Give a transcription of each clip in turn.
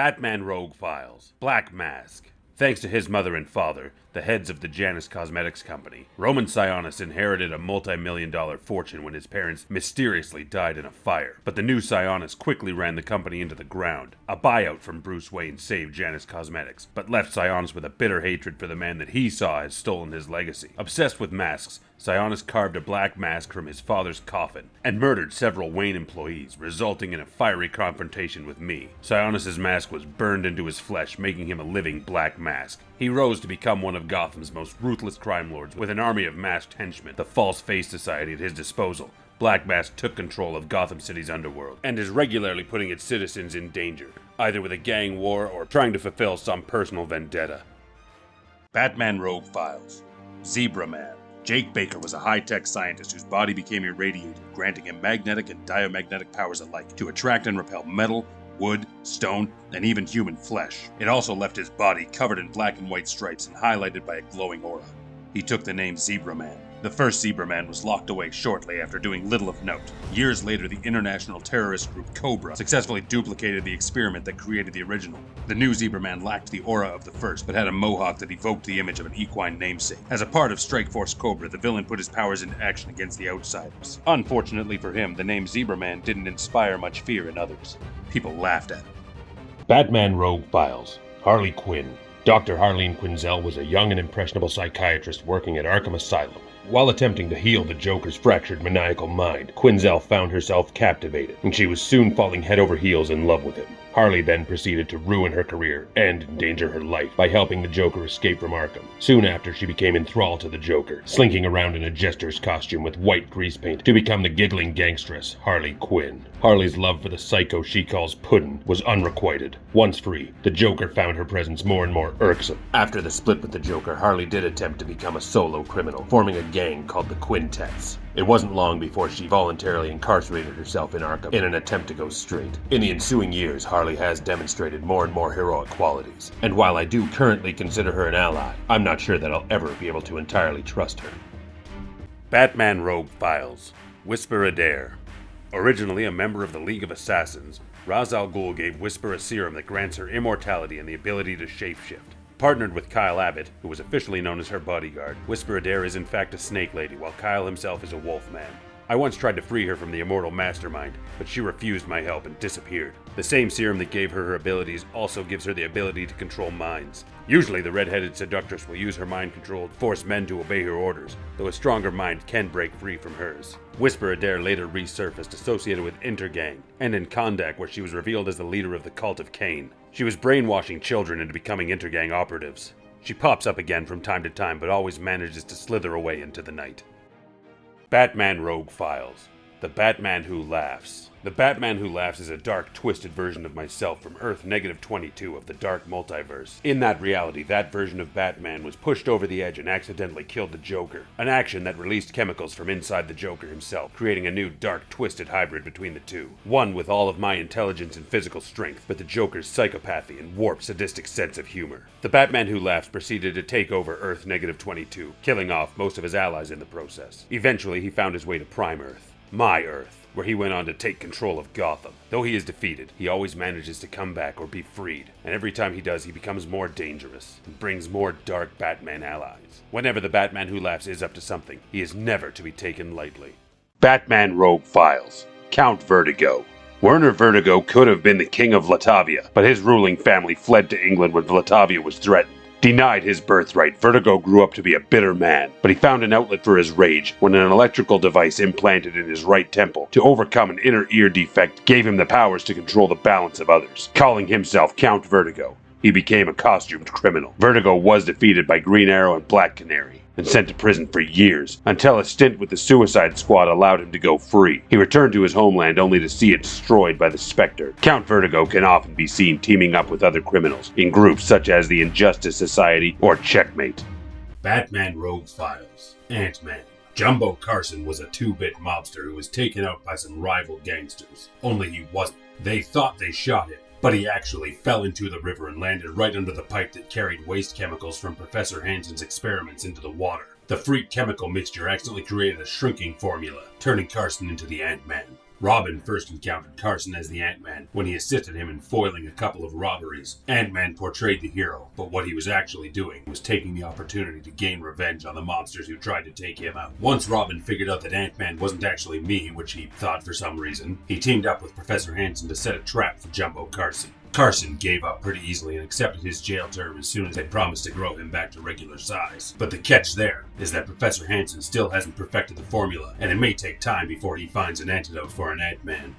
Batman Rogue Files, Black Mask. Thanks to his mother and father, the heads of the Janus Cosmetics Company, Roman Sionis inherited a multi-million-dollar fortune when his parents mysteriously died in a fire. But the new Sionis quickly ran the company into the ground. A buyout from Bruce Wayne saved Janus Cosmetics, but left Sionis with a bitter hatred for the man that he saw has stolen his legacy. Obsessed with masks, Sionis carved a black mask from his father's coffin and murdered several Wayne employees, resulting in a fiery confrontation with me. Sionis' mask was burned into his flesh, making him a living black mask. He rose to become one of Gotham's most ruthless crime lords with an army of masked henchmen, the False Face Society, at his disposal. Black Mask took control of Gotham City's underworld and is regularly putting its citizens in danger, either with a gang war or trying to fulfill some personal vendetta. Batman Rogue Files, Zebra Man. Jake Baker was a high-tech scientist whose body became irradiated, granting him magnetic and diamagnetic powers alike to attract and repel metal, wood, stone, and even human flesh. It also left his body covered in black and white stripes and highlighted by a glowing aura. He took the name Zebra Man. The first Zebra Man was locked away shortly after doing little of note. Years later, the international terrorist group Cobra successfully duplicated the experiment that created the original. The new Zebra Man lacked the aura of the first, but had a mohawk that evoked the image of an equine namesake. As a part of Strike Force Cobra, the villain put his powers into action against the outsiders. Unfortunately for him, the name Zebra Man didn't inspire much fear in others. People laughed at him. Batman Rogue Files, Harley Quinn. Dr. Harleen Quinzel was a young and impressionable psychiatrist working at Arkham Asylum. While attempting to heal the Joker's fractured maniacal mind, Quinzel found herself captivated, and she was soon falling head over heels in love with him. Harley then proceeded to ruin her career and endanger her life by helping the Joker escape from Arkham. Soon after, she became enthralled to the Joker, slinking around in a jester's costume with white grease paint to become the giggling gangstress Harley Quinn. Harley's love for the psycho she calls Puddin' was unrequited. Once free, the Joker found her presence more and more irksome. After the split with the Joker, Harley did attempt to become a solo criminal, forming a gang called the Quintets. It wasn't long before she voluntarily incarcerated herself in Arkham in an attempt to go straight. In the ensuing years, Harley has demonstrated more and more heroic qualities, and while I do currently consider her an ally, I'm not sure that I'll ever be able to entirely trust her. Batman Rogue Files, Whisper Adair. Originally a member of the League of Assassins, Ra's al Ghul gave Whisper a serum that grants her immortality and the ability to shapeshift. Partnered with Kyle Abbott, who was officially known as her bodyguard, Whisper Adair is in fact a snake lady, while Kyle himself is a wolf man. I once tried to free her from the immortal mastermind, but she refused my help and disappeared. The same serum that gave her abilities also gives her the ability to control minds. Usually the red-headed seductress will use her mind control to force men to obey her orders, though a stronger mind can break free from hers. Whisper Adair later resurfaced associated with Intergang, and in Kondak, where she was revealed as the leader of the Cult of Cain. She was brainwashing children into becoming Intergang operatives. She pops up again from time to time, but always manages to slither away into the night. Batman Rogue Files, The Batman Who Laughs. The Batman Who Laughs is a dark, twisted version of myself from Earth -22 of the Dark Multiverse. In that reality, that version of Batman was pushed over the edge and accidentally killed the Joker, an action that released chemicals from inside the Joker himself, creating a new, dark, twisted hybrid between the two. One with all of my intelligence and physical strength, but the Joker's psychopathy and warped, sadistic sense of humor. The Batman Who Laughs proceeded to take over Earth -22, killing off most of his allies in the process. Eventually, he found his way to Prime Earth, my Earth, where he went on to take control of Gotham. Though he is defeated, he always manages to come back or be freed, and every time he does, he becomes more dangerous and brings more dark Batman allies. Whenever the Batman Who Laughs is up to something, he is never to be taken lightly. Batman Rogue Files, Count Vertigo. Werner Vertigo could have been the king of Latavia, but his ruling family fled to England when Latavia was threatened. Denied his birthright, Vertigo grew up to be a bitter man, but he found an outlet for his rage when an electrical device implanted in his right temple to overcome an inner ear defect gave him the powers to control the balance of others. Calling himself Count Vertigo, he became a costumed criminal. Vertigo was defeated by Green Arrow and Black Canary, and sent to prison for years, until a stint with the Suicide Squad allowed him to go free. He returned to his homeland only to see it destroyed by the Spectre. Count Vertigo can often be seen teaming up with other criminals, in groups such as the Injustice Society or Checkmate. Batman Rogue Files, AntMan. Jumbo Carson was a 2-bit mobster who was taken out by some rival gangsters. Only he wasn't. They thought they shot him, but he actually fell into the river and landed right under the pipe that carried waste chemicals from Professor Hansen's experiments into the water. The freak chemical mixture accidentally created a shrinking formula, turning Carson into the Ant-Man. Robin first encountered Carson as the Ant-Man when he assisted him in foiling a couple of robberies. Ant-Man portrayed the hero, but what he was actually doing was taking the opportunity to gain revenge on the mobsters who tried to take him out. Once Robin figured out that Ant-Man wasn't actually me, which he thought for some reason, he teamed up with Professor Hanson to set a trap for Jumbo Carson. Carson gave up pretty easily and accepted his jail term as soon as they promised to grow him back to regular size. But the catch there is that Professor Hanson still hasn't perfected the formula, and it may take time before he finds an antidote for an Ant-Man.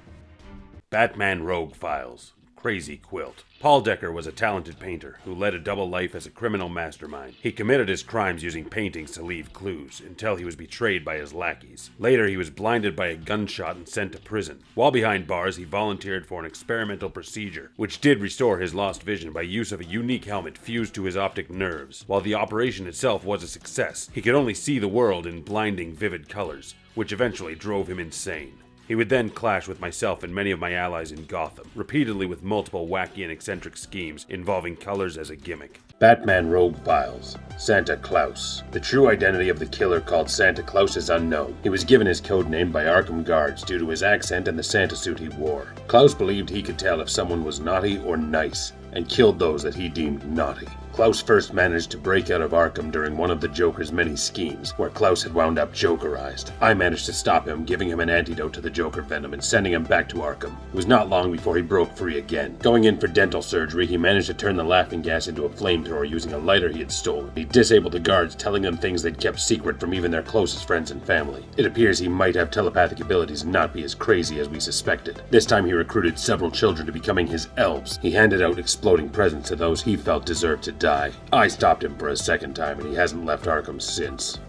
Batman Rogue Files. Crazy Quilt. Paul Decker was a talented painter who led a double life as a criminal mastermind. He committed his crimes using paintings to leave clues until he was betrayed by his lackeys. Later, he was blinded by a gunshot and sent to prison. While behind bars, he volunteered for an experimental procedure, which did restore his lost vision by use of a unique helmet fused to his optic nerves. While the operation itself was a success, he could only see the world in blinding, vivid colors, which eventually drove him insane. He would then clash with myself and many of my allies in Gotham, repeatedly with multiple wacky and eccentric schemes involving colors as a gimmick. Batman Rogue Files. Santa Klaus. The true identity of the killer called Santa Claus is unknown. He was given his code name by Arkham guards due to his accent and the Santa suit he wore. Klaus believed he could tell if someone was naughty or nice, and killed those that he deemed naughty. Klaus first managed to break out of Arkham during one of the Joker's many schemes, where Klaus had wound up Jokerized. I managed to stop him, giving him an antidote to the Joker venom and sending him back to Arkham. It was not long before he broke free again. Going in for dental surgery, he managed to turn the laughing gas into a flamethrower using a lighter he had stolen. He disabled the guards, telling them things they'd kept secret from even their closest friends and family. It appears he might have telepathic abilities and not be as crazy as we suspected. This time he recruited several children to becoming his elves. He handed out exploding presents to those he felt deserved to die. I stopped him for a second time and he hasn't left Arkham since.